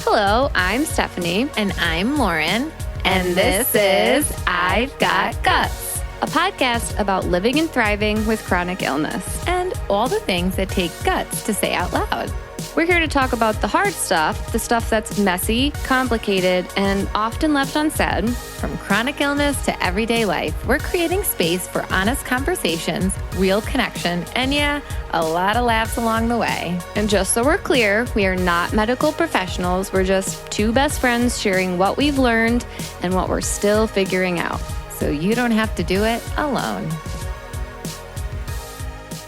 Hello, I'm Stephanie. And I'm Lauren. And this is I've Got Guts, a podcast about living and thriving with chronic illness. And all the things that take guts to say out loud. We're here to talk about the hard stuff, the stuff that's messy, complicated, and often left unsaid. From chronic illness to everyday life, we're creating space for honest conversations, real connection, and a lot of laughs along the way. And just so we're clear, we are not medical professionals. We're just two best friends sharing what we've learned and what we're still figuring out. So you don't have to do it alone.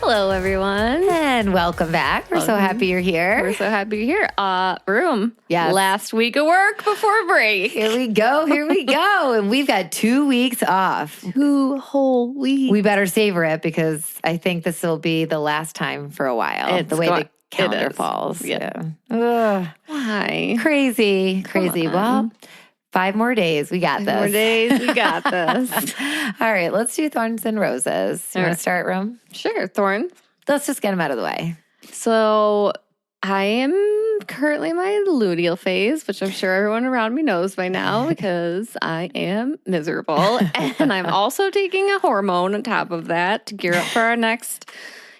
Hello, everyone. And welcome back. We're so happy you're here. We're so happy you're here. Room. Yes. Last week of work before break. Here we go. And we've got 2 weeks off. 2 whole weeks. We better savor it because I think this will be the last time for a while. The way the calendar falls. Yeah. Ugh. Why? Crazy. Well, 5 more days. We got this. 5 more days. We got this. All right. Let's do thorns and roses. You want to start, Rome? Sure. Thorns. Let's just get them out of the way. So I am currently in my luteal phase, which I'm sure everyone around me knows by now because I am miserable. And I'm also taking a hormone on top of that to gear up for our next,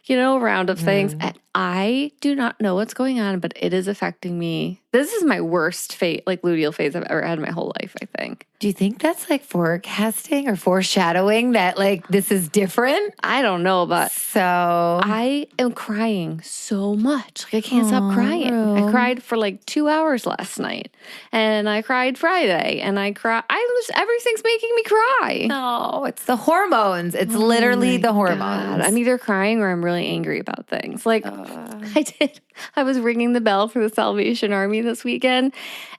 round of things. And I do not know what's going on, but it is affecting me. This is my worst luteal phase I've ever had in my whole life, I think. Do you think that's like forecasting or foreshadowing that this is different? I don't know, but so I am crying so much. I can't stop crying. I cried for 2 hours last night, and I cried Friday, and everything's making me cry. No, it's the hormones. It's literally the hormones. God. I'm either crying or I'm really angry about things. I was ringing the bell for the Salvation Army this weekend,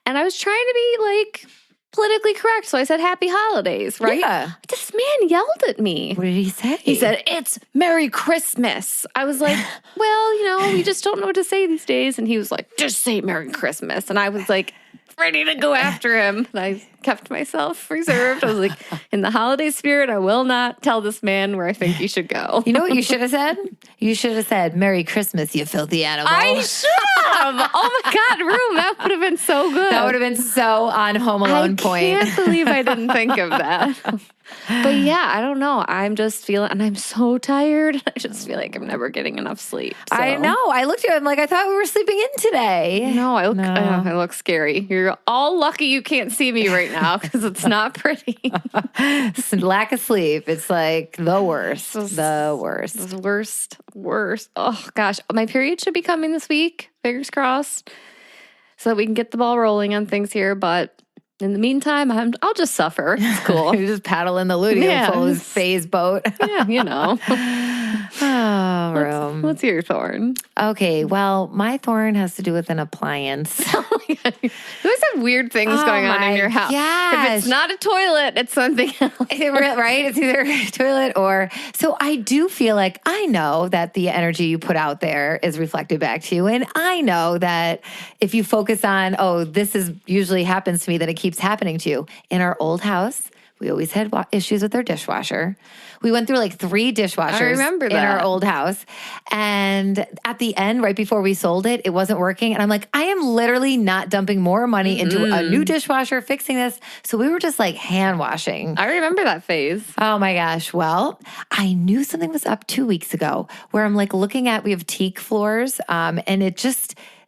and I was trying to be politically correct. So I said, Happy Holidays, right? Yeah. This man yelled at me. What did he say? He said, It's Merry Christmas. I was like, well, we just don't know what to say these days. And he was like, just say Merry Christmas. And I was ready to go after him. And I kept myself reserved. I was in the holiday spirit, I will not tell this man where I think he should go. You know what you should have said? You should have said, Merry Christmas, you filthy animal. I should have. Oh my God, Room. That would have been so good. That would have been so on Home Alone point. I can't believe I didn't think of that. But yeah, I don't know. I'm just feeling, and I'm so tired. I just feel like I'm never getting enough sleep. So. I know. I looked at him I thought we were sleeping in today. No, I look scary. You're all lucky you can't see me right now because it's not pretty. Lack of sleep. It's the worst. The worst. Oh gosh, my period should be coming this week. Fingers crossed, so that we can get the ball rolling on things here. But in the meantime, I'll just suffer. It's cool. You just paddle in the luteal phase boat. Yeah, Oh, Rome. What's your thorn? Okay, well, my thorn has to do with an appliance. Oh my God. You always have weird things going on in your house. Gosh. If it's not a toilet, it's something else. Right? It's either a toilet or... So I do feel I know that the energy you put out there is reflected back to you. And I know that if you focus on, this is usually happens to me, that it keeps happening to you. In our old house, we always had issues with our dishwasher. We went through 3 dishwashers in our old house. And at the end, right before we sold it, it wasn't working. And I'm I am literally not dumping more money into a new dishwasher, fixing this. So we were just hand washing. I remember that phase. Oh my gosh. Well, I knew something was up 2 weeks ago where I'm looking at, we have teak floors and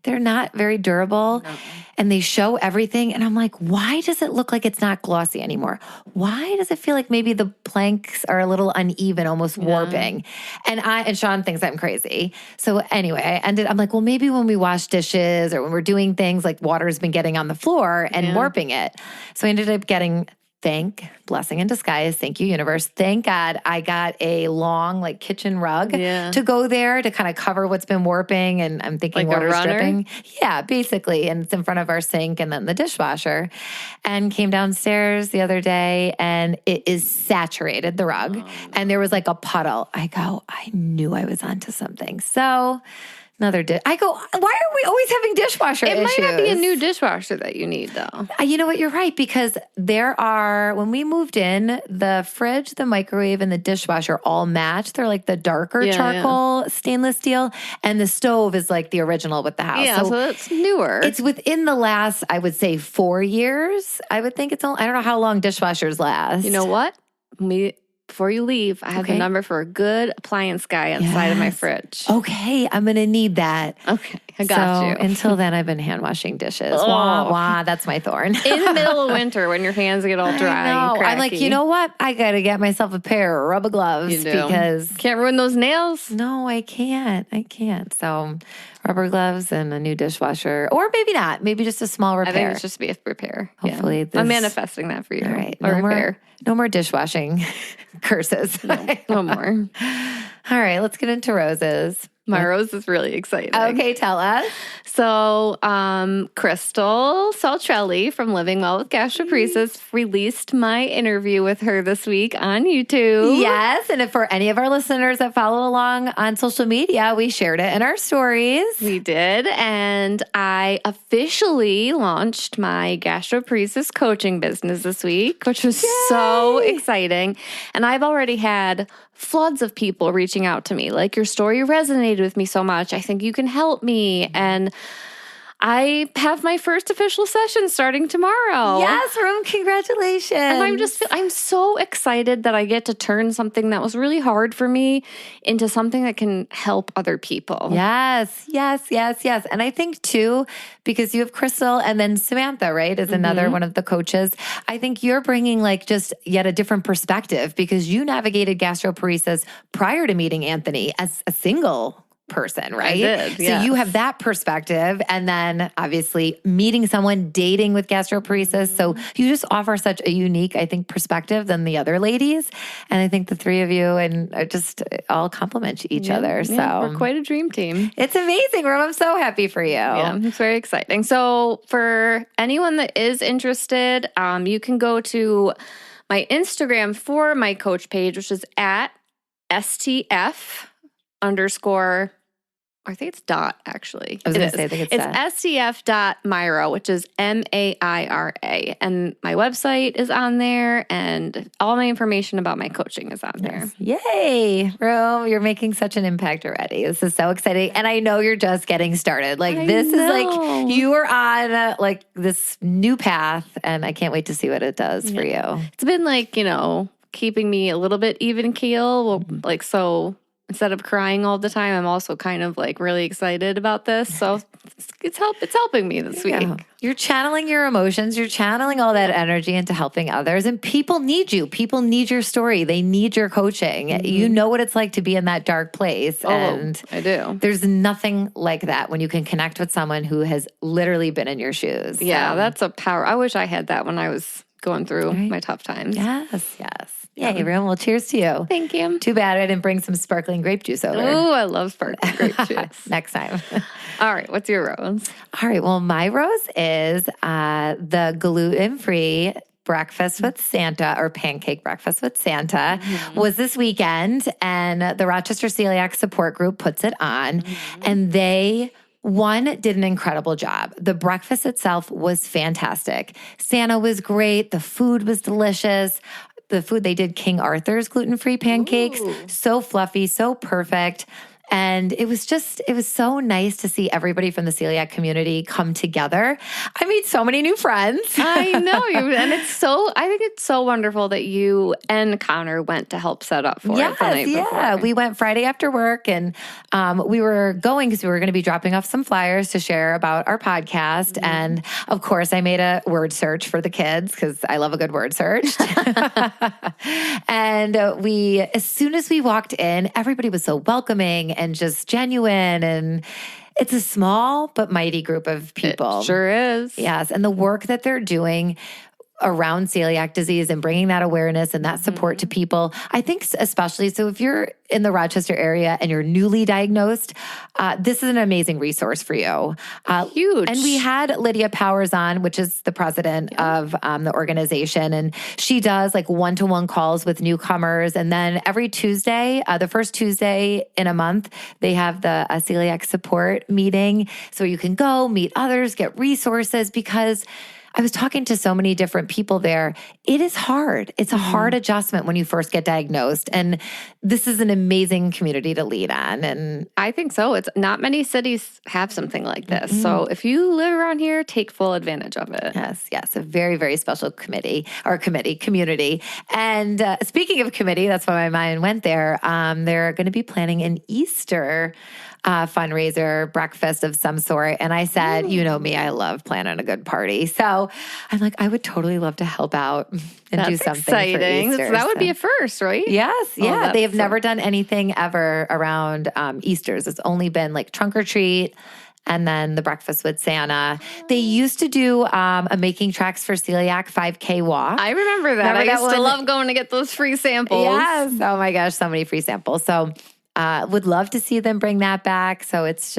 they're not very durable and they show everything. And I'm why does it look like it's not glossy anymore? Why does it feel maybe the planks are a little uneven, almost warping? And Sean thinks I'm crazy. So anyway, I'm well, maybe when we wash dishes or when we're doing things water's been getting on the floor and warping it. So I ended up getting... blessing in disguise. Thank you, universe. Thank God I got a long kitchen rug to go there to kind of cover what's been warping. And I'm thinking water's dripping. Yeah, basically. And it's in front of our sink and then the dishwasher. And came downstairs the other day and it is saturated, the rug. And there was a puddle. I knew I was onto something. So I go, why are we always having dishwasher issues? It might not be a new dishwasher that you need, though. You know what? You're right, because when we moved in, the fridge, the microwave, and the dishwasher all match. They're like the darker charcoal stainless steel, and the stove is like the original with the house. Yeah, so it's newer. It's within the last, I would say, 4 years. I would think it's only, I don't know how long dishwashers last. You know what? Before you leave, I have the number for a good appliance guy inside of my fridge. Okay, I'm going to need that. Okay, I got you. Until then, I've been hand washing dishes. Wah, wah, that's my thorn. In the middle of winter when your hands get all dry and cracky. I'm like, you know what? I got to get myself a pair of rubber gloves. You do. Because can't ruin those nails. No, I can't. So rubber gloves and a new dishwasher. Or maybe not. Maybe just a small repair. I think it's just be a repair. Hopefully. I'm manifesting that for you. All right. No more dishwashing curses. No more. All right. Let's get into roses. My rose is really exciting. Okay, tell us. So, Crystal Saltrelli from Living Well with Gastroparesis released my interview with her this week on YouTube. Yes, and if for any of our listeners that follow along on social media, we shared it in our stories. We did, and I officially launched my gastroparesis coaching business this week, which was so exciting. And I've already had floods of people reaching out to me, like, your story resonated with me so much. I think you can help me. And I have my first official session starting tomorrow. Yes, Rome, congratulations. And I'm so excited that I get to turn something that was really hard for me into something that can help other people. Yes. And I think too, because you have Crystal and then Samantha, right, is another one of the coaches. I think you're bringing like just yet a different perspective because you navigated gastroparesis prior to meeting Anthony as a single person, right? I did, So you have that perspective, and then obviously meeting someone, dating with gastroparesis. So you just offer such a unique, I think, perspective than the other ladies. And I think the three of you and just all complement each other. So we're quite a dream team. It's amazing, Rom. I'm so happy for you. Yeah, it's very exciting. So for anyone that is interested, you can go to my Instagram for my coach page, which is at STF _ I think it's dot, actually. I was going to say, I think it's STF.Myra, which is MAIRA. And my website is on there, and all my information about my coaching is on there. Yay, Rome, you're making such an impact already. This is so exciting. And I know you're just getting started. Like, is like, you are on like this new path, and I can't wait to see what it does for you. It's been like, keeping me a little bit even keel. Like, so instead of crying all the time, I'm also kind of like really excited about this. So it's helping me this week. You're channeling your emotions. You're channeling all that energy into helping others. And people need you. People need your story. They need your coaching. You know what it's like to be in that dark place. And I do. There's nothing like that when you can connect with someone who has literally been in your shoes. Yeah, that's a power. I wish I had that when I was going through my tough times. Yes. Yeah, everyone. Well, cheers to you. Thank you. Too bad I didn't bring some sparkling grape juice over. Oh, I love sparkling grape juice. Next time. All right. What's your rose? All right. Well, my rose is the gluten-free breakfast with Santa, or pancake breakfast with Santa, was this weekend, and the Rochester Celiac Support Group puts it on, and they did an incredible job. The breakfast itself was fantastic. Santa was great. The food was delicious. The food, they did King Arthur's gluten-free pancakes. Ooh. So fluffy, so perfect. And it was so nice to see everybody from the celiac community come together. I made so many new friends. I know you, and I think it's so wonderful that you and Connor went to help set up for it the night before. We went Friday after work, and we were going because we were going to be dropping off some flyers to share about our podcast. And of course, I made a word search for the kids because I love a good word search. And as soon as we walked in, everybody was so welcoming and just genuine, and it's a small but mighty group of people. It sure is. Yes, and the work that they're doing, around celiac disease and bringing that awareness and that support to people. I think especially, so if you're in the Rochester area and you're newly diagnosed, this is an amazing resource for you. Huge. And we had Lydia Powers on, which is the president of the organization. And she does like one-to-one calls with newcomers. And then every Tuesday, the first Tuesday in a month, they have the celiac support meeting. So you can go meet others, get resources, because I was talking to so many different people there. It is hard. It's a hard adjustment when you first get diagnosed. And this is an amazing community to lead on. And I think so. It's not many cities have something like this. So if you live around here, take full advantage of it. Yes. A very, very special community. And speaking of committee, that's why my mind went there. They're going to be planning an Easter fundraiser breakfast of some sort. And I said, you know me, I love planning a good party. So I'm like, I would totally love to help out and do something exciting. for Easter. That would be a first, right? Yes. Yeah. They have never done anything ever around Easters. It's only been like trunk or treat and then the breakfast with Santa. They used to do a Making Tracks for Celiac 5K walk. I remember that. I used to love going to get those free samples. Yes. Oh my gosh, so many free samples. So would love to see them bring that back. So it's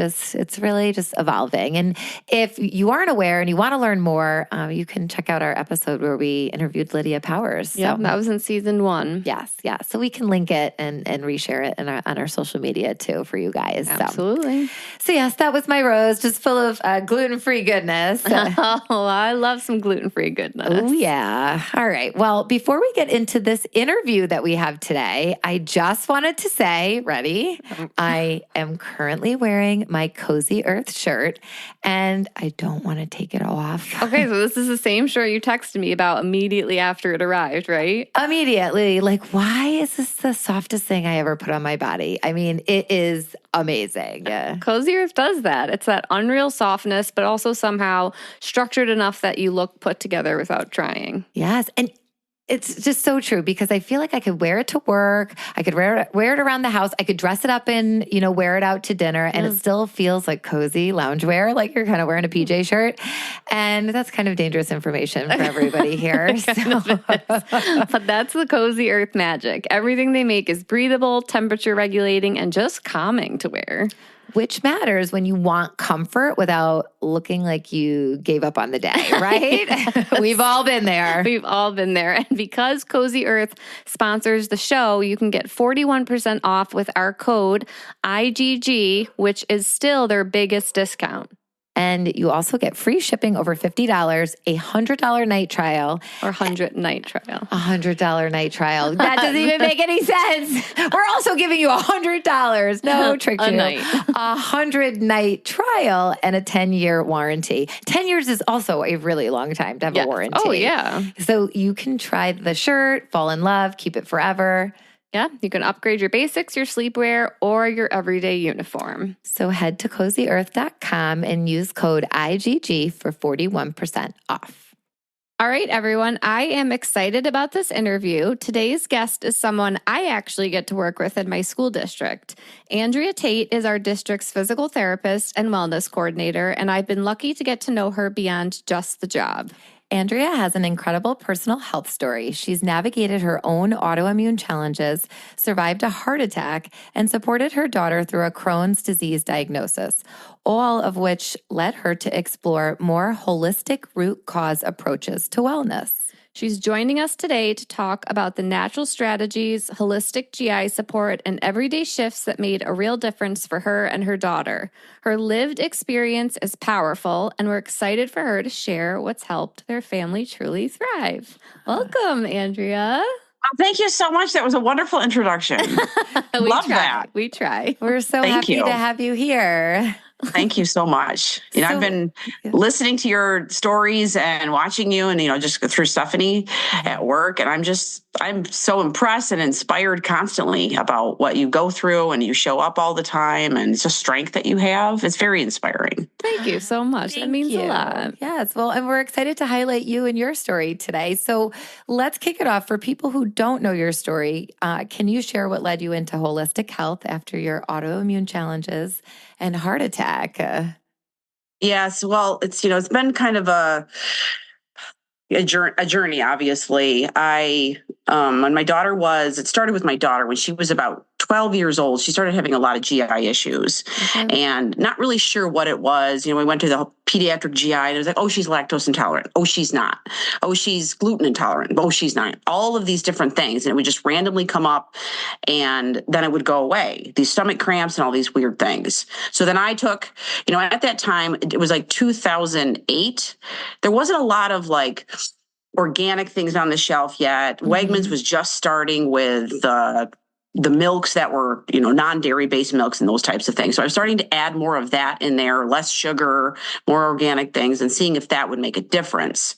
really just evolving. And if you aren't aware and you want to learn more, you can check out our episode where we interviewed Lydia Powers. Yeah, that was in season 1. Yes. So we can link it and reshare it on our social media too for you guys. Absolutely. So yes, that was my rose, just full of gluten-free goodness. Oh, I love some gluten-free goodness. Oh yeah. All right. Well, before we get into this interview that we have today, I just wanted to say, ready? I am currently wearing my Cozy Earth shirt and I don't want to take it off. Okay, so this is the same shirt you texted me about immediately after it arrived, right? Immediately. Like, why is this the softest thing I ever put on my body? I mean, it is amazing. Cozy Earth does that. It's that unreal softness, but also somehow structured enough that you look put together without trying. Yes. And it's just so true because I feel like I could wear it to work. I could wear it around the house. I could dress it up and, wear it out to dinner. And it still feels like cozy loungewear, like you're kind of wearing a PJ shirt. And that's kind of dangerous information for everybody here. But that's the Cozy Earth magic. Everything they make is breathable, temperature regulating, and just calming to wear. Which matters when you want comfort without looking like you gave up on the day, right? Yes. We've all been there. We've all been there. And because Cozy Earth sponsors the show, you can get 41% off with our code IGG, which is still their biggest discount. And you also get free shipping over $50, a $100 night trial. Or 100 night trial. $100 night trial. That doesn't even make any sense. We're also giving you $100. No trick you. Night. 100 night trial and a 10-year warranty. 10 years is also a really long time to have a warranty. Oh, yeah. So you can try the shirt, fall in love, keep it forever. Yeah, you can upgrade your basics, your sleepwear, or your everyday uniform. So head to cozyearth.com and use code IGG for 41% off. All right, everyone, I am excited about this interview. Today's guest is someone I actually get to work with in my school district. Andrea Tait is our district's physical therapist and wellness coordinator, and I've been lucky to get to know her beyond just the job. Andrea has an incredible personal health story. She's navigated her own autoimmune challenges, survived a heart attack, and supported her daughter through a Crohn's disease diagnosis, all of which led her to explore more holistic root cause approaches to wellness. She's joining us today to talk about the natural strategies, holistic GI support, and everyday shifts that made a real difference for her and her daughter. Her lived experience is powerful, and we're excited for her to share what's helped their family truly thrive. Welcome, Andrea. Oh, thank you so much. That was a wonderful introduction. Love that. We try. We're so happy to have you here. Thank you so much. I've been listening to your stories and watching you and, just through Stephanie at work. And I'm so impressed and inspired constantly about what you go through, and you show up all the time, and it's a strength that you have. It's very inspiring. Thank you so much. That means a lot. Yes. Well, and we're excited to highlight you and your story today. So let's kick it off. For people who don't know your story, can you share what led you into holistic health after your autoimmune challenges and heart attack? Yes. Well, it's been kind of a journey, obviously. When my daughter it started with my daughter when she was about 12 years old. She started having a lot of GI issues and not really sure what it was. We went to the pediatric GI and it was like, oh, she's lactose intolerant. Oh, she's not. Oh, she's gluten intolerant. Oh, she's not. All of these different things. And it would just randomly come up and then it would go away. These stomach cramps and all these weird things. So then I took, at that time, it was like 2008. There wasn't a lot of like organic things on the shelf yet. Wegmans was just starting with the milks that were, non-dairy based milks and those types of things. So I was starting to add more of that in there, less sugar, more organic things, and seeing if that would make a difference.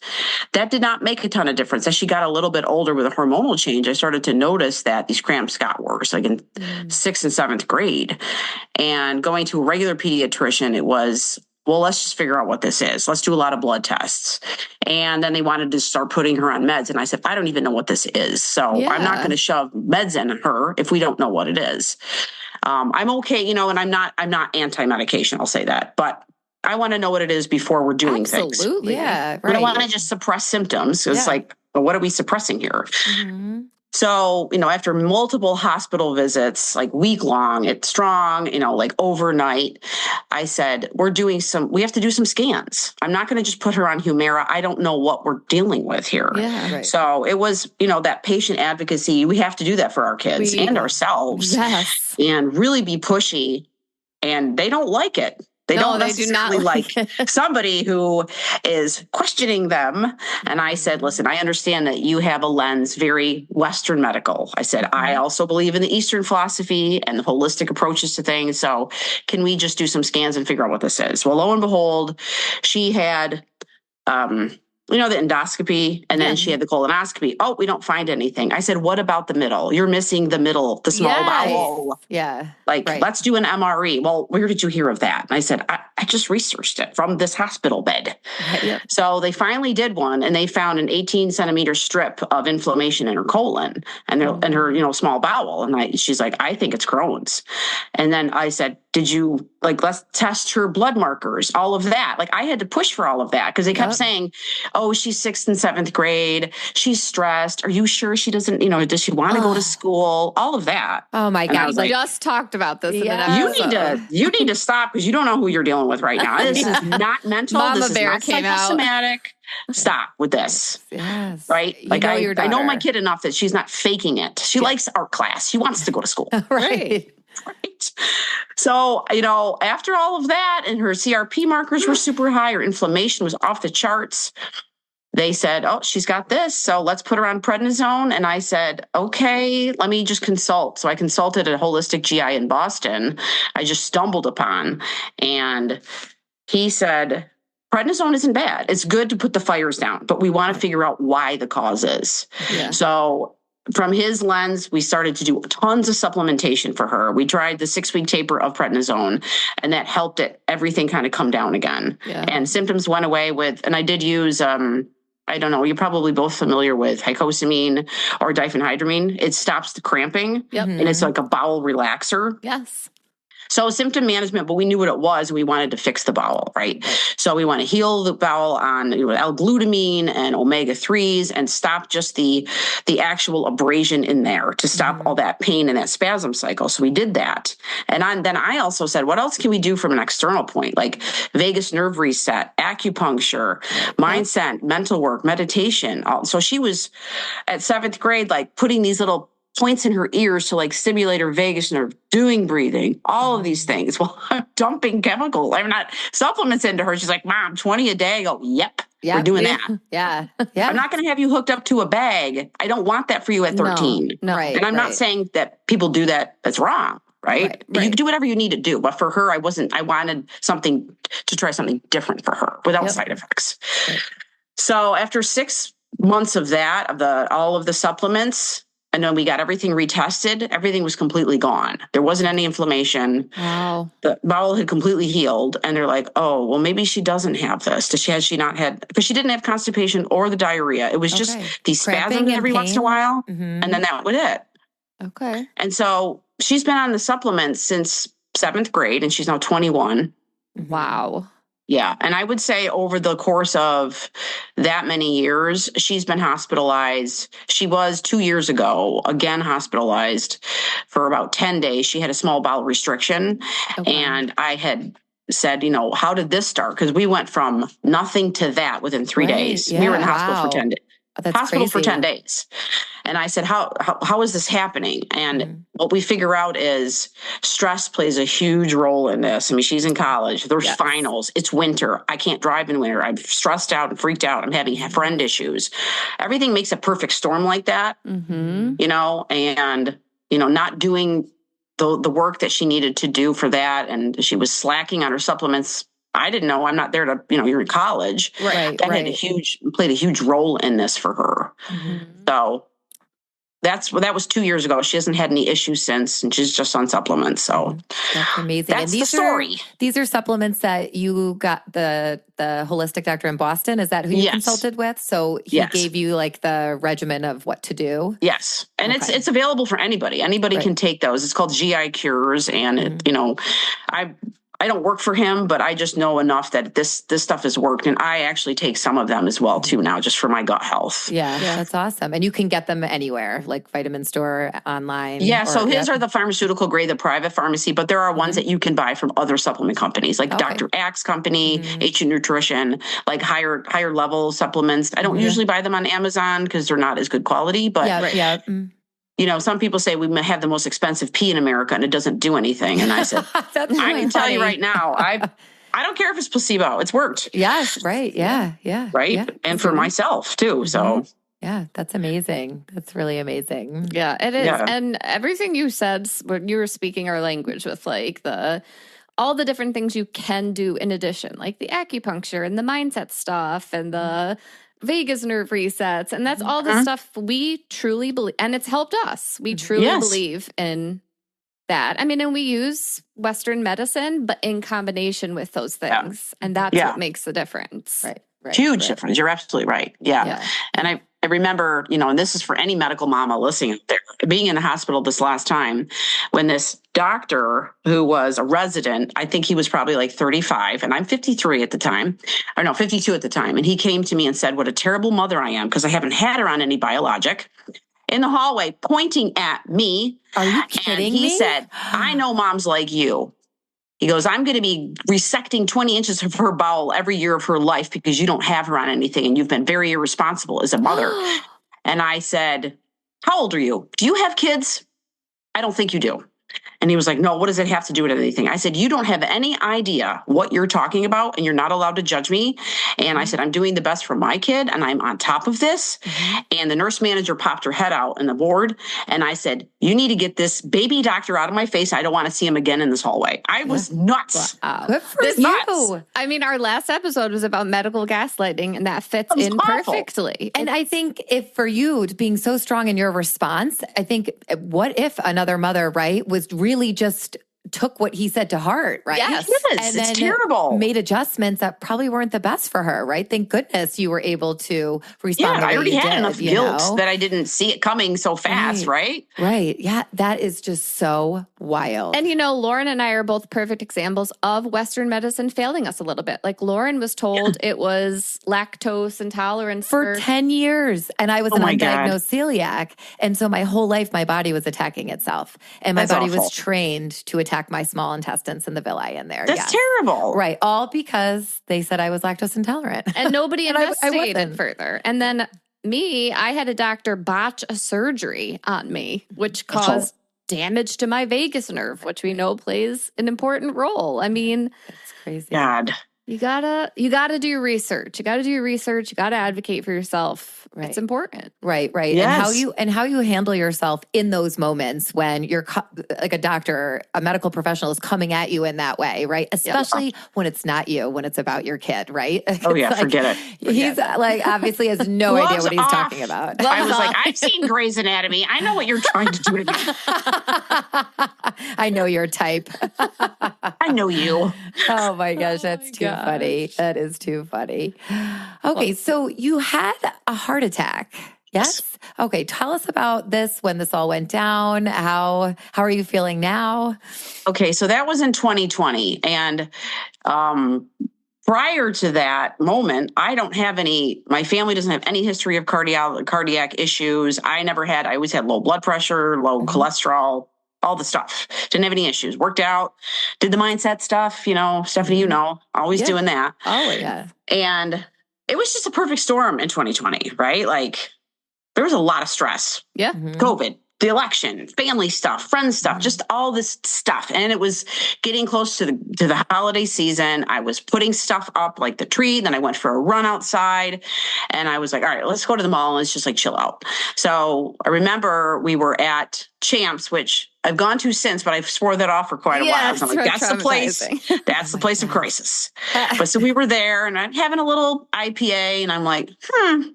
That did not make a ton of difference. As she got a little bit older with a hormonal change, I started to notice that these cramps got worse, like in 6th and 7th grade. And going to a regular pediatrician, it was, well, let's just figure out what this is. Let's do a lot of blood tests. And then they wanted to start putting her on meds. And I said, I don't even know what this is. So I'm not going to shove meds in her if we don't know what it is. I'm okay, and I'm not anti-medication. I'll say that, but I want to know what it is before we're doing things. Absolutely. Yeah. I don't want to just suppress symptoms. It's like, well, what are we suppressing here? So, after multiple hospital visits, like week long, it's strong, like overnight, I said, we have to do some scans. I'm not going to just put her on Humira. I don't know what we're dealing with here. Yeah, right. So it was, that patient advocacy. We have to do that for our kids and ourselves. Yes. And really be pushy. And they don't like it. They don't necessarily like somebody who is questioning them. And I said, listen, I understand that you have a lens, very Western medical. I said, I also believe in the Eastern philosophy and the holistic approaches to things. So can we just do some scans and figure out what this is? Well, lo and behold, she had, the endoscopy, and then she had the colonoscopy. Oh, we don't find anything. I said, what about the middle? You're missing the middle, the small bowel. Yeah. Let's do an MRE. Well, where did you hear of that? And I said, I just researched it from this hospital bed. Yep. So they finally did one, and they found an 18-centimeter strip of inflammation in her colon and her, small bowel. And she's like, I think it's Crohn's. And then I said, did you let's test her blood markers, all of that. I had to push for all of that because they kept saying, oh, she's 6th and 7th grade. She's stressed. Are you sure she doesn't, does she want to go to school? All of that. Oh my God. We just talked about this in an episode. You need to stop because you don't know who you're dealing with right now. This is not mental. Mama this is Bear not came psychosomatic. Stop with this. Yes. Right? I know my kid enough that she's not faking it. She likes art class. She wants to go to school. Right. Right. So, after all of that and her CRP markers were super high, her inflammation was off the charts. They said, oh, she's got this. So let's put her on prednisone. And I said, okay, let me just consult. So I consulted a holistic GI in Boston. I just stumbled upon, and he said, prednisone isn't bad. It's good to put the fires down, but we want to figure out why the cause is. Yeah. So from his lens, we started to do tons of supplementation for her. We tried the 6-week taper of prednisone, and that helped everything kind of come down again. Yeah. And symptoms went away and I did use, I don't know, you're probably both familiar with icosapine or diphenhydramine. It stops the cramping, and it's like a bowel relaxer. Yes. So symptom management, but we knew what it was. We wanted to fix the bowel, right? So we want to heal the bowel on L-glutamine and omega-3s and stop just the actual abrasion in there to stop all that pain and that spasm cycle. So we did that. And then I also said, what else can we do from an external point? Like vagus nerve reset, acupuncture, mindset, mental work, meditation. So she was at 7th grade, putting these little points in her ears to stimulate her vagus nerve, doing breathing, all of these things. Well, I'm dumping chemicals. I'm not supplements into her. She's like, Mom, 20 a day. I go, yep, we're doing that. Yeah. I'm not going to have you hooked up to a bag. I don't want that for you at 13. No. Right. And I'm not saying that people do that. That's wrong. Right. You can do whatever you need to do. But for her, I wanted to try something different for her without side effects. Right. So after 6 months of that, all of the supplements, and then we got everything retested. Everything was completely gone. There wasn't any inflammation. Wow. The bowel had completely healed. And they're like, oh, well, maybe she doesn't have this. Has she not had, because she didn't have constipation or the diarrhea. It was just these spasms every once in a while. And then that was it. Okay. And so she's been on the supplements since 7th grade, and she's now 21. Wow. Yeah. And I would say over the course of that many years, she's been hospitalized. She was 2 years ago, again, hospitalized for about 10 days. She had a small bowel restriction. Okay. And I had said, how did this start? Because we went from nothing to that within 3 days. Yeah. We were in the hospital for Wow. 10 days. That's Hospital for crazy. 10 days. And I said, how is this happening? And what we figure out is stress plays a huge role in this. I mean, she's in college. There's finals. It's winter. I can't drive in winter. I'm stressed out and freaked out. I'm having friend issues. Everything makes a perfect storm like that, and, not doing the work that she needed to do for that. And she was slacking on her supplements. I didn't know. I'm not there to, you're in college. Right. That had played a huge role in this for her. So that was 2 years ago. She hasn't had any issues since, and she's just on supplements. So that's amazing. That's the story. These are supplements that you got the holistic doctor in Boston. Is that who you consulted with? So he gave you like the regimen of what to do. Yes, and it's available for anybody. Anybody can take those. It's called GI Cures, and I don't work for him, but I just know enough that this stuff has worked. And I actually take some of them as well, too, now, just for my gut health. Yeah, that's awesome. And you can get them anywhere, like vitamin store, online. Yeah, so his are the pharmaceutical grade, the private pharmacy, but there are ones that you can buy from other supplement companies, like Dr. Axe Company, H Nutrition, like higher level supplements. I don't usually buy them on Amazon because they're not as good quality, but some people say we have the most expensive pee in America and it doesn't do anything. And I said, I can tell you right now, I don't care if it's placebo. It's worked. Yes. Right. Yeah. Right. Yeah. And for myself too. So yeah, that's amazing. That's really amazing. Yeah, it is. Yeah. And everything you said when you were speaking our language with like all the different things you can do in addition, like the acupuncture and the mindset stuff and the vagus nerve resets. And that's all the stuff we truly believe. And it's helped us. We truly believe in that. I mean, and we use Western medicine, but in combination with those things. And that's what makes the difference. Right. Huge difference. You're absolutely right. Yeah. And I remember, and this is for any medical mama listening there, being in the hospital this last time when this doctor who was a resident, I think he was probably like 35 and I'm 53 at the time, 52 at the time. And he came to me and said, what a terrible mother I am because I haven't had her on any biologic, in the hallway pointing at me. Are you kidding me? He said, I know moms like you. He goes, I'm going to be resecting 20 inches of her bowel every year of her life because you don't have her on anything and you've been very irresponsible as a mother. And I said, how old are you? Do you have kids? I don't think you do. And he was like, no, what does it have to do with anything? I said, you don't have any idea what you're talking about and you're not allowed to judge me. And I said, I'm doing the best for my kid and I'm on top of this. And the nurse manager popped her head out in the board. And I said, you need to get this baby doctor out of my face. I don't want to see him again in this hallway. I was nuts. Wow. Good for you. Nuts. I mean, our last episode was about medical gaslighting and that fits in perfectly. And I think if for you being so strong in your response, I think what if another mother, right, was really just took what he said to heart, right? Yes, and it's terrible. Made adjustments that probably weren't the best for her, right? Thank goodness you were able to respond. Yeah, I already had enough guilt that I didn't see it coming so fast, right? Right. Yeah, that is just so wild. And Lauren and I are both perfect examples of Western medicine failing us a little bit. Like Lauren was told it was lactose intolerance for 10 years. And I was an undiagnosed celiac. And so my whole life, my body was attacking itself. And my body was trained to attack my small intestines and the villi in there. That's terrible. Right. All because they said I was lactose intolerant. And nobody investigated further. And then I had a doctor botch a surgery on me, which caused damage to my vagus nerve, which we know plays an important role. I mean, it's crazy. God. You gotta do your research. You gotta advocate for yourself. Right. It's important. Right. Yes. And how you handle yourself in those moments when you're like a doctor, a medical professional is coming at you in that way, right? Especially when it's not you, when it's about your kid, right? Forget it. He's like obviously has no idea what he's talking about. I was like, I've seen Grey's Anatomy. I know what you're trying to do to me. I know your type. I know you. Oh my gosh, that's too funny. That is too funny. Okay, so you had a heart attack. Yes? Okay, tell us about this, when this all went down. How are you feeling now? Okay, so that was in 2020. And prior to that moment, I don't have my family doesn't have any history of cardiac issues. I always had low blood pressure, low cholesterol, all the stuff. Didn't have any issues. Worked out, did the mindset stuff, Stephanie, always doing that. Always. Yeah. And it was just a perfect storm in 2020, right? Like there was a lot of stress. Yeah. COVID, the election, family stuff, friends stuff, just all this stuff. And it was getting close to the holiday season. I was putting stuff up like the tree. Then I went for a run outside and I was like, all right, let's go to the mall and let's just like chill out. So I remember we were at Champs, which I've gone to since, but I swore that off for quite a while. So I'm like, that's the place. That's the place of crisis. But so we were there and I'm having a little IPA and I'm like,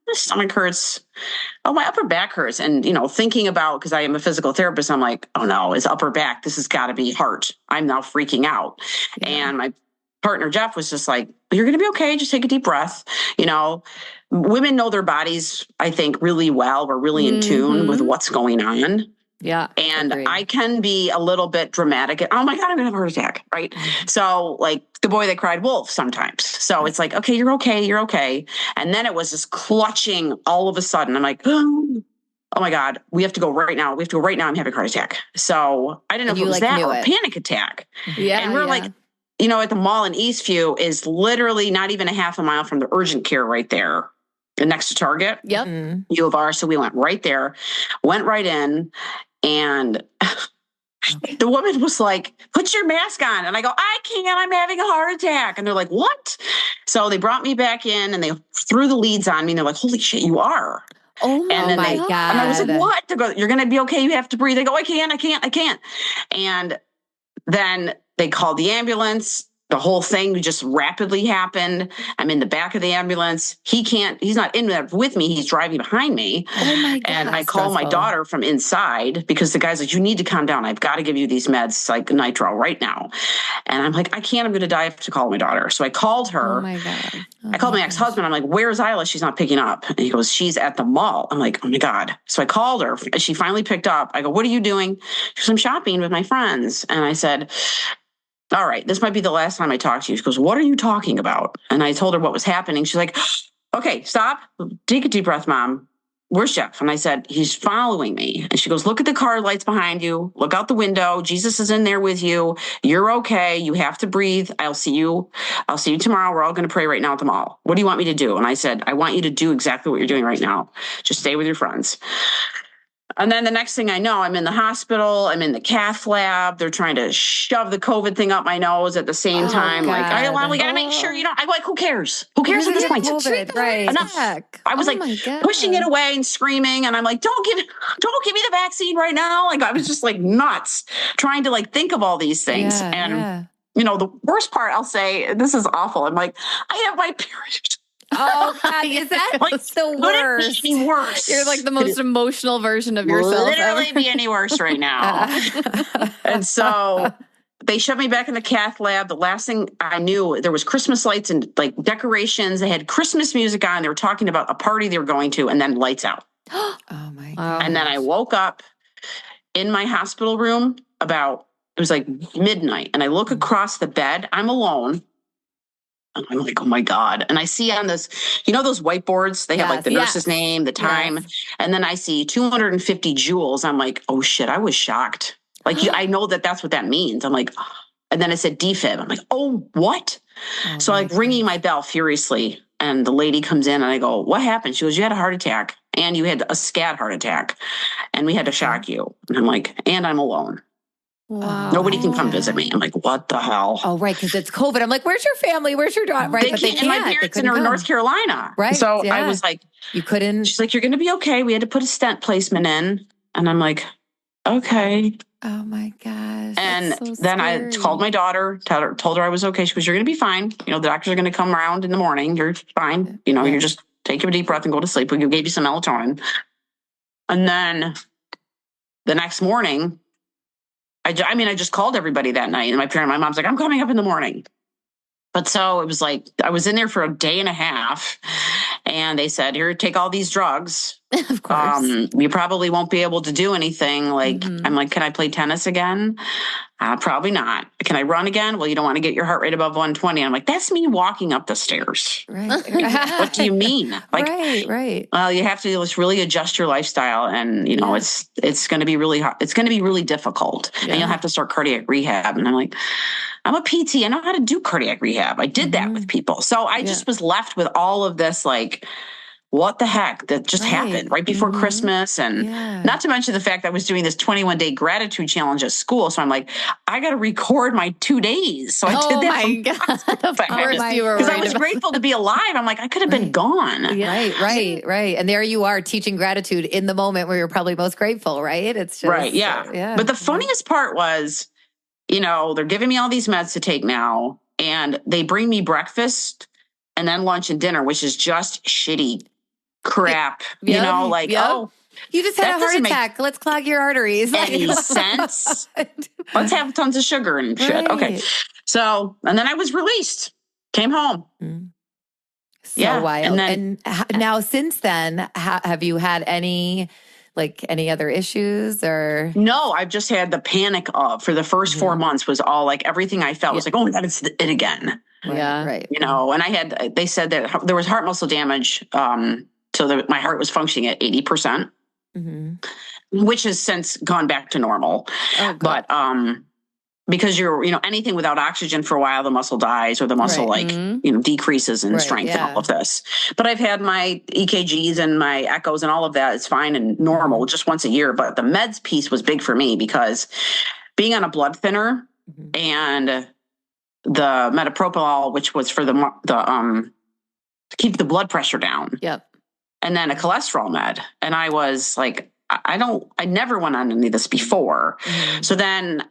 my stomach hurts. Oh, my upper back hurts. And, thinking about, because I am a physical therapist, I'm like, oh no, it's upper back. This has got to be heart. I'm now freaking out. Yeah. And my partner, Jeff, was just like, you're going to be okay. Just take a deep breath. Women know their bodies, I think, really well. We're really in tune with what's going on. Yeah. And agreed. I can be a little bit dramatic. Oh my God, I'm going to have a heart attack. Right. So like the boy that cried wolf sometimes. So it's like, okay, you're okay. You're okay. And then it was this clutching all of a sudden. I'm like, oh my God, we have to go right now. We have to go right now. I'm having a heart attack. So I didn't know if it was that or a panic attack. Yeah. And we're like, at the mall in Eastview is literally not even a half a mile from the urgent care right there. Next to Target. Yep. U of R. So we went right there, went right in. And the woman was like, put your mask on. And I go, I can't, I'm having a heart attack. And they're like, what? So they brought me back in and they threw the leads on me. And they're like, holy shit, you are. Oh my God. And I was like, what? They go, you're going to be okay. You have to breathe. They go, I can't. And then they called the ambulance. The whole thing just rapidly happened. I'm in the back of the ambulance. He's not in there with me. He's driving behind me. Oh my God. And I call my daughter from inside because the guy's like, you need to calm down. I've got to give you these meds, like nitro right now. And I'm like, I can't, I'm going to die. I have to call my daughter. So I called her. Oh my God. I called my ex-husband. I'm like, where's Isla? She's not picking up. And he goes, she's at the mall. I'm like, oh my God. So I called her. She finally picked up. I go, what are you doing? She goes, I'm shopping with my friends. And I said, all right, this might be the last time I talk to you. She goes, what are you talking about? And I told her what was happening. She's like, okay, stop. Take a deep breath, Mom. Where's Jeff? And I said, he's following me. And she goes, look at the car lights behind you. Look out the window. Jesus is in there with you. You're okay. You have to breathe. I'll see you tomorrow. We're all going to pray right now at the mall. What do you want me to do? And I said, I want you to do exactly what you're doing right now. Just stay with your friends. And then the next thing I know, I'm in the hospital. I'm in the cath lab. They're trying to shove the COVID thing up my nose at the same time. God. Like, we got to make sure, I'm like, who cares? Who cares at this point? COVID, right. Enough. I was pushing it away and screaming. And I'm like, don't give me the vaccine right now. Like, I was just like nuts trying to like think of all these things. The worst part, I'll say, this is awful. I'm like, I have my period. Oh God, is that like the worst? Could it be worse? You're like the most emotional version of yourself. Literally be any worse right now. And so they shoved me back in the cath lab. The last thing I knew, there was Christmas lights and like decorations. They had Christmas music on. They were talking about a party they were going to, and then lights out. Oh my God. And then I woke up in my hospital room it was like midnight, and I look across the bed. I'm alone. And I'm like, oh my God. And I see on this, those whiteboards, they have like the nurse's name, the time. Yes. And then I see 250 joules. I'm like, oh shit, I was shocked. Like, I know that's what that means. I'm like, and then it said defib. I'm like, oh, what? Oh, so like ringing my bell furiously. And the lady comes in and I go, what happened? She goes, you had a heart attack and you had a scat heart attack and we had to shock you. And I'm like, and I'm alone. Wow. Nobody can come visit me. I'm like, what the hell? Oh, right. Because it's COVID. I'm like, where's your family? Where's your daughter? Right. But they can't. And my parents in North Carolina. Right. So I was like, you couldn't. She's like, you're going to be okay. We had to put a stent placement in. And I'm like, okay. Oh my gosh. And then I called my daughter, told her I was okay. She goes, you're going to be fine. The doctors are going to come around in the morning. You're fine. You just take a deep breath and go to sleep. We gave you some melatonin. And then the next morning, I just called everybody that night, and my mom's like, I'm coming up in the morning. But so it was like, I was in there for a day and a half and they said, here, take all these drugs. Of course. You probably won't be able to do anything. Like, I'm like, can I play tennis again? Probably not. Can I run again? Well, you don't want to get your heart rate above 120. I'm like, that's me walking up the stairs. Right. What do you mean? Like, right. Well, you have to just really adjust your lifestyle, and it's going to be really hard. It's going to be really difficult, and you'll have to start cardiac rehab. And I'm like, I'm a PT. I know how to do cardiac rehab. I did that with people. So I just was left with all of this, like, what the heck that just happened right before Christmas. And not to mention the fact that I was doing this 21-day gratitude challenge at school. So I'm like, I got to record my 2 days. So I did that. Oh my God. Of course you were. Because I was grateful to be alive. I'm like, I could have been gone. Right. And there you are teaching gratitude in the moment where you're probably most grateful, right? It's just, right. Yeah. But the funniest part was, they're giving me all these meds to take now, and they bring me breakfast and then lunch and dinner, which is just shitty crap. Oh, you just had a heart attack. Let's clog your arteries. Any sense? Let's have tons of sugar and shit. Right. Okay. So, and then I was released, came home. So wild. And now since then, have you had any other issues or? No, I've just had the panic for the first 4 months was all like, everything I felt was like, oh my God, it's it again. Right. And they said that there was heart muscle damage. So that my heart was functioning at 80%, which has since gone back to normal. But because you're, anything without oxygen for a while, the muscle dies or the muscle decreases in strength and all of this. But I've had my EKGs and my echoes and all of that is fine and normal just once a year. But the meds piece was big for me because being on a blood thinner and the metoprolol, which was for the to keep the blood pressure down. Yep. And then a cholesterol med. And I was like, I never went on any of this before. So then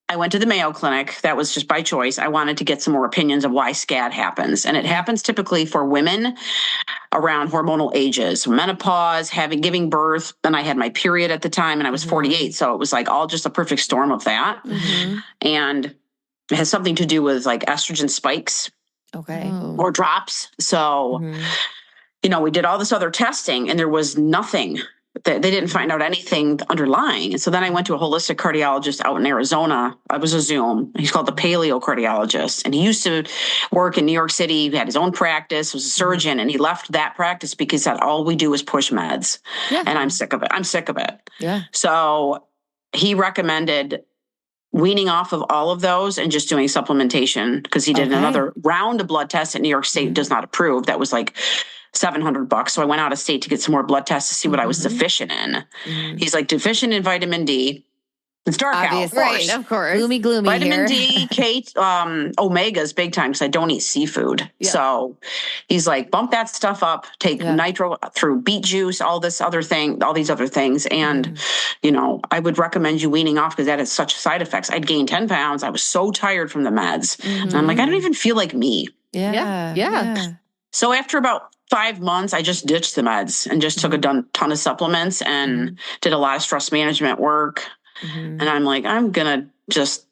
I went to the Mayo Clinic. That was just by choice. I wanted to get some more opinions of why SCAD happens. And it happens typically for women around hormonal ages, menopause, giving birth. Then I had my period at the time and I was 48. So it was like all just a perfect storm of that. And it has something to do with like estrogen spikes. Okay. Or drops. So we did all this other testing and there was nothing. They didn't find out anything underlying. And so then I went to a holistic cardiologist out in Arizona. I was a Zoom. He's called the paleo cardiologist. And he used to work in New York City. He had his own practice, was a surgeon. And he left that practice because he said, all we do is push meds. And I'm sick of it. Yeah. So he recommended weaning off of all of those and just doing supplementation because he did another round of blood tests at New York State does not approve. That was like $700. So I went out of state to get some more blood tests to see what I was deficient in. He's like, deficient in vitamin D. It's dark out, of course. Gloomy vitamin here. D, omegas big time because I don't eat seafood. So he's like, bump that stuff up, take nitro through beet juice, all these other things. And, I would recommend you weaning off because that has such side effects. I'd gained 10 pounds. I was so tired from the meds. And I'm like, I don't even feel like me. Yeah. So after about 5 months, I just ditched the meds and just took a ton of supplements and did a lot of stress management work. And I'm like, I'm going to just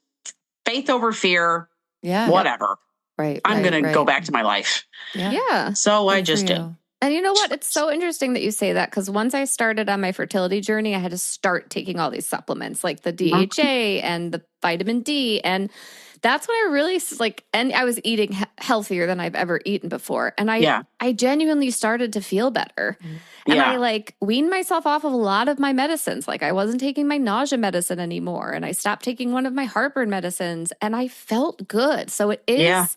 faith over fear, whatever. I'm going to go back to my life. So I just did. And you know what? It's so interesting that you say that because once I started on my fertility journey, I had to start taking all these supplements like the DHA and the vitamin D. And that's when I really and I was eating healthier than I've ever eaten before. And I genuinely started to feel better. And I weaned myself off of a lot of my medicines. Like I wasn't taking my nausea medicine anymore. And I stopped taking one of my heartburn medicines and I felt good. So it is,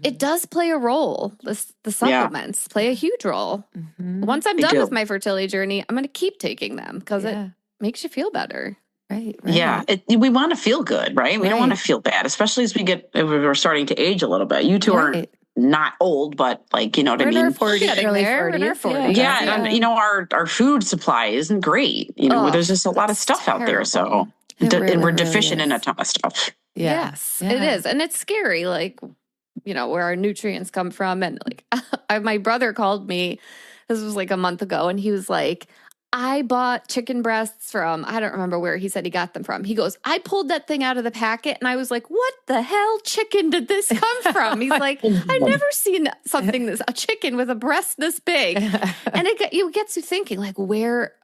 it does play a role. The supplements play a huge role. Once I'm done with my fertility journey, I'm going to keep taking them because it makes you feel better. Right. Yeah. We want to feel good, right? We don't want to feel bad, especially as we're starting to age a little bit. You two are not old, but you know what I mean? We're in our 40s, early 40s. Yeah. And our food supply isn't great. There's just a lot of stuff out there. So, and we're deficient in a ton of stuff. Yes, it is. And it's scary, where our nutrients come from. And my brother called me, this was a month ago, and he was like, I bought chicken breasts from, I don't remember where he said he got them from. He goes, I pulled that thing out of the packet and I was like, what the hell chicken did this come from? He's like, I've never seen a chicken with a breast this big. And it gets you thinking, like, where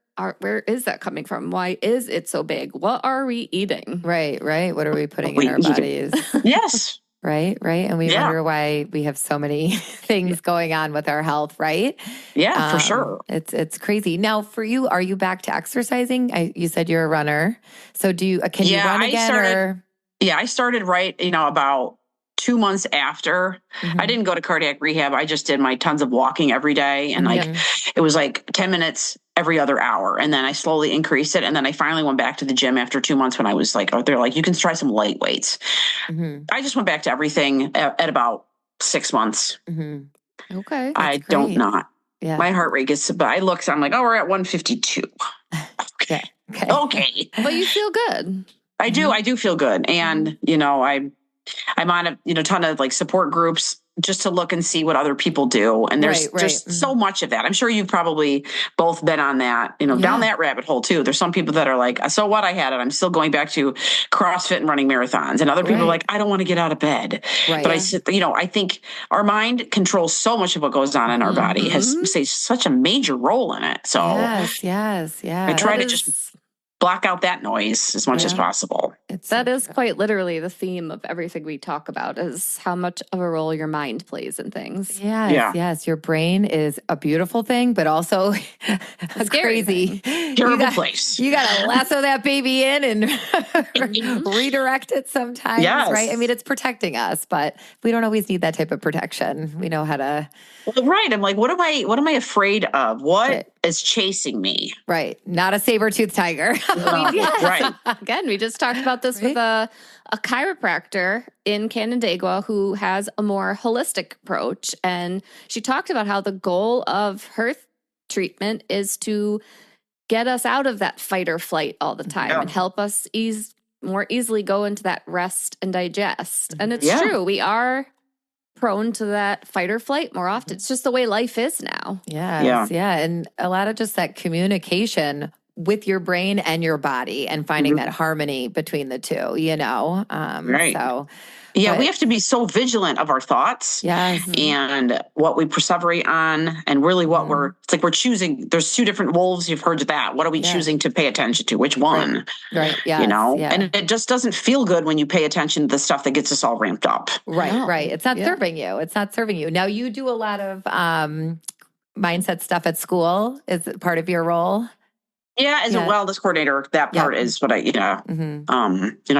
is that coming from? Why is it so big? What are we eating? Right. What are we putting in our bodies? Yes. Right. And we wonder why we have so many things going on with our health, right? Yeah, for sure. It's crazy. Now, for you, are you back to exercising? You said you're a runner. So can you run again? I started right, about 2 months after. I didn't go to cardiac rehab. I just did my tons of walking every day. And it was like 10 minutes every other hour. And then I slowly increased it. And then I finally went back to the gym after 2 months when I was like, they're like, you can try some light weights. I just went back to everything at about 6 months. Okay. I don't not. Yeah. My heart rate gets, but I'm like, we're at 152. Okay. But you feel good. I do feel good. And, I'm on a ton of like support groups just to look and see what other people do. And there's so much of that. I'm sure you've probably both been on that, down that rabbit hole too. There's some people that are like, so what, I had it. I'm still going back to CrossFit and running marathons. And other people are like, I don't want to get out of bed. But I think our mind controls so much of what goes on in our body, has such a major role in it. So yes. I try to just block out that noise as much as possible. That is quite literally the theme of everything we talk about, is how much of a role your mind plays in things. Yes. Your brain is a beautiful thing, but also a crazy, terrible place. You got to lasso that baby in and redirect it sometimes, right? I mean, it's protecting us, but we don't always need that type of protection. We know how to. Well, right. I'm like, what am I afraid of? What is chasing me? Right. Not a saber-toothed tiger. Right. Again, we just talked about this with a chiropractor in Canandaigua who has a more holistic approach. And she talked about how the goal of her treatment is to get us out of that fight or flight all the time and help us more easily go into that rest and digest. And it's true. We are prone to that fight or flight more often. It's just the way life is now. Yeah. And a lot of just that communication with your brain and your body and finding that harmony between the two, Right. So, we have to be so vigilant of our thoughts and what we perseverate on, and really what we're choosing. There's two different wolves. You've heard of that. What are we choosing to pay attention to? Which one? Right. Yeah. And it just doesn't feel good when you pay attention to the stuff that gets us all ramped up. Right. It's not serving you. Now, you do a lot of mindset stuff at school. Is it part of your role? Yeah, as a wellness coordinator, that part is what I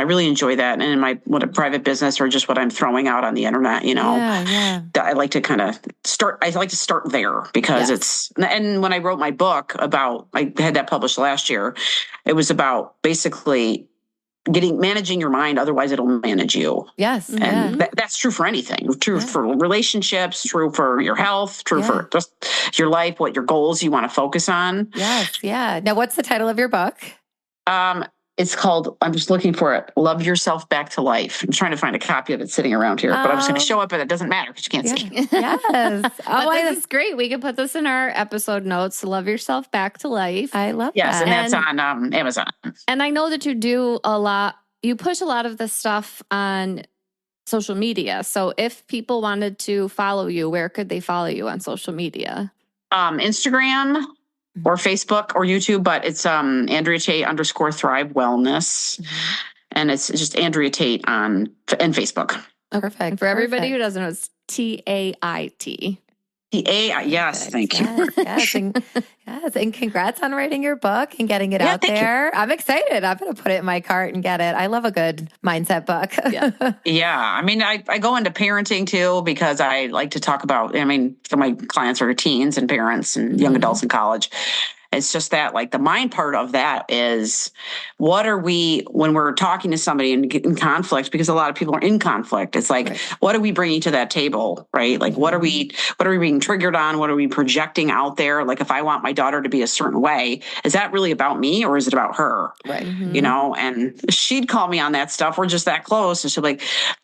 really enjoy that. And in my private business, or just what I'm throwing out on the internet, I like to kind of start. I like to start there because and when I wrote my book I had that published last year. It was about basically managing your mind, otherwise it'll manage you. Yes. And that's true for anything. True for relationships, true for your health, true for just your life, what your goals you want to focus on. Yes. Yeah. Now, what's the title of your book? It's called, I'm just looking for it, Love Yourself Back to Life. I'm trying to find a copy of it sitting around here, but I'm just going to show up, and it doesn't matter because you can't see. Yes. This is great. We can put this in our episode notes. Love Yourself Back to Life. I love that. Yes, and that's on Amazon. And I know that you do you push a lot of this stuff on social media. So if people wanted to follow you, where could they follow you on social media? Instagram or Facebook or YouTube, but it's Andrea Tait _Thrive Wellness. And it's just Andrea Tait and Facebook. Oh, perfect. For everybody who doesn't know, it's TAIT. Yes, thank you. Yes, and congrats on writing your book and getting it out there. I'm excited. I'm going to put it in my cart and get it. I love a good mindset book. I mean, I go into parenting too, because I like to talk about, so my clients are teens and parents and young adults in college. It's just that, like, the mind part of that is, what are we, when we're talking to somebody and get in conflict, because a lot of people are in conflict. It's like, what are we bringing to that table? Right. Like, what are we being triggered on? What are we projecting out there? Like, if I want my daughter to be a certain way, is that really about me, or is it about her? Right. And she'd call me on that stuff. We're just that close. And she'd be like,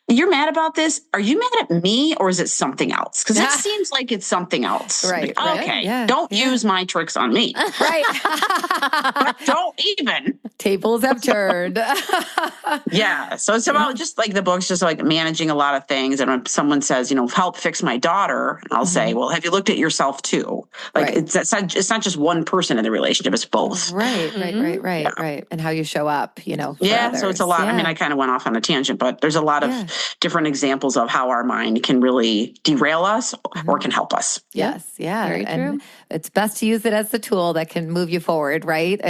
you're mad about this. Are you mad at me or is it something else? Because it seems like it's something else. Right. Like, okay. Don't use my tricks on me. Right. Don't even. Tables have turned. Yeah. So it's about just like the book's just like managing a lot of things. And when someone says, help fix my daughter, I'll say, well, have you looked at yourself too? Like it's not just one person in the relationship, it's both. Right. And how you show up, for others. So it's a lot. I mean, I kind of went off on a tangent, but there's a lot of different examples of how our mind can really derail us or can help us. Yes. Yeah. Very and true. it's best to use it as the tool that can move you forward, right?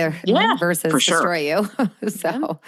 Versus destroy you. So,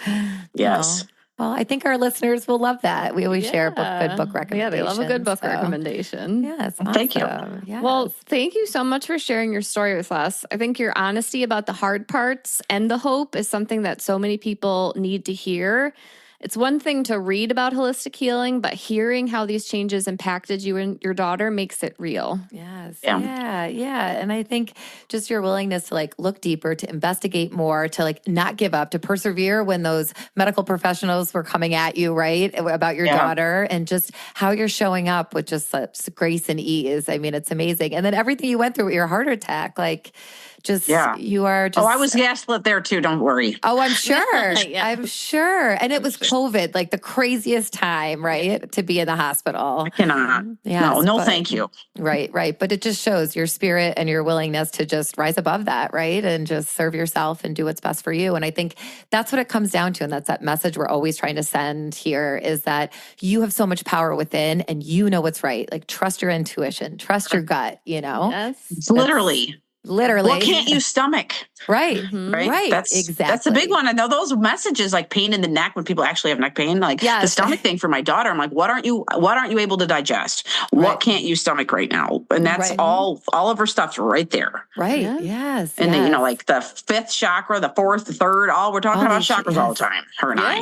yes. Well, I think our listeners will love that. We always share good book recommendations. Yeah, they love a good book recommendation. Yes. Awesome. Thank you. Yes. Well, thank you so much for sharing your story with us. I think your honesty about the hard parts and the hope is something that so many people need to hear. It's one thing to read about holistic healing, but hearing how these changes impacted you and your daughter makes it real. Yes. Yeah. And I think just your willingness to look deeper, to investigate more, to not give up, to persevere when those medical professionals were coming at you, right, about your daughter, and just how you're showing up with just such grace and ease. I mean, it's amazing. And then everything you went through with your heart attack, you are just... Oh, I was gaslit there too. Don't worry. Oh, I'm sure. I'm sure. And it was COVID, the craziest time, right? To be in the hospital. I cannot. Yes, thank you. Right. But it just shows your spirit and your willingness to just rise above that, right? And just serve yourself and do what's best for you. And I think that's what it comes down to. And that's that message we're always trying to send here, is that you have so much power within and you know what's right. Trust your intuition, trust your gut, Yes. Literally. What can't you stomach? Right. Exactly. That's the big one. I know those messages pain in the neck when people actually have neck pain, the stomach thing for my daughter. I'm like, what aren't you able to digest? What can't you stomach right now? And that's all of her stuff's right there. Right. Yes. And then, the fifth chakra, the fourth, the third, we're talking about chakras all the time, her and I.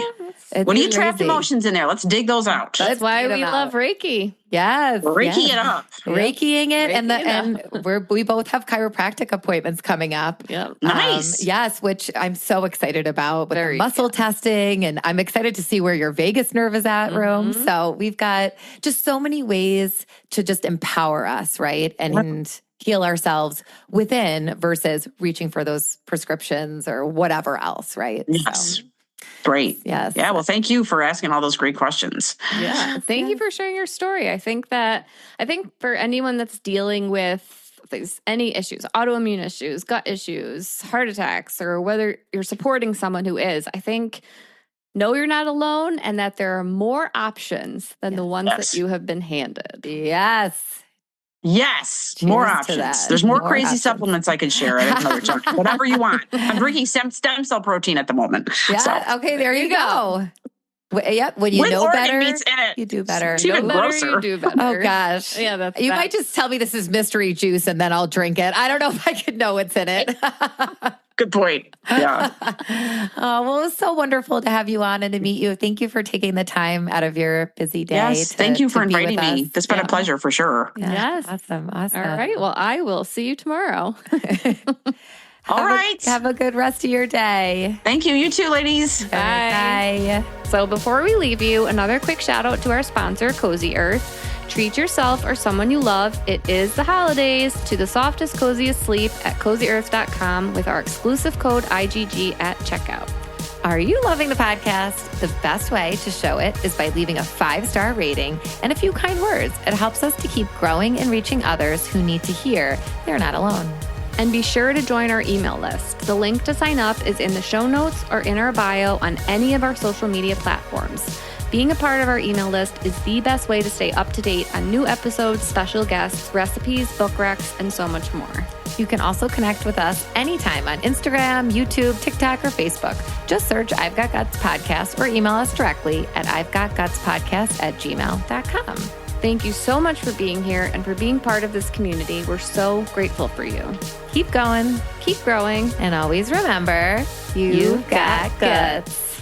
When you trapped emotions in there, let's dig those out. That's why we love Reiki. Yes. Reiki it up. Reikiing it. And we both have chiropractic appointments coming up. Yep. Nice. Yes, which I'm so excited about with the muscle testing. And I'm excited to see where your vagus nerve is at, Rome. So we've got just so many ways to just empower us, right? And heal ourselves within versus reaching for those prescriptions or whatever else, right? Yes. Great. Yes. Yeah. Well, thank you for asking all those great questions. Yeah. Thank you for sharing your story. I think for anyone that's dealing with any issues, autoimmune issues, gut issues, heart attacks, or whether you're supporting someone who is, I think know you're not alone and that there are more options than the ones that you have been handed. Yes, Cheers more options. There's more crazy options. Supplements I can share at another time. Whatever you want. I'm drinking stem cell protein at the moment. Yeah. So. Okay. There you go. Yep. When you with know better, meats in it. you do better. It's even grosser. You do better. Oh gosh. Yeah. You might just tell me this is mystery juice and then I'll drink it. I don't know if I could know what's in it. Good point. Yeah. Well, it was so wonderful to have you on and to meet you. Thank you for taking the time out of your busy day. Yes. Thank you for inviting me. It's been a pleasure for sure. Yeah. Yes. Awesome. All right. Well, I will see you tomorrow. All right. Have a good rest of your day. Thank you. You too, ladies. Bye. So before we leave you, another quick shout out to our sponsor, Cozy Earth. Treat yourself or someone you love. It is the holidays to the softest, coziest sleep at cozyearth.com with our exclusive code IGG at checkout. Are you loving the podcast? The best way to show it is by leaving a 5-star rating and a few kind words. It helps us to keep growing and reaching others who need to hear they're not alone. And be sure to join our email list. The link to sign up is in the show notes or in our bio on any of our social media platforms. Being a part of our email list is the best way to stay up to date on new episodes, special guests, recipes, book recs, and so much more. You can also connect with us anytime on Instagram, YouTube, TikTok, or Facebook. Just search I've Got Guts Podcast or email us directly at ivegotgutspodcast@gmail.com. Thank you so much for being here and for being part of this community. We're so grateful for you. Keep going, keep growing, and always remember, you've got guts.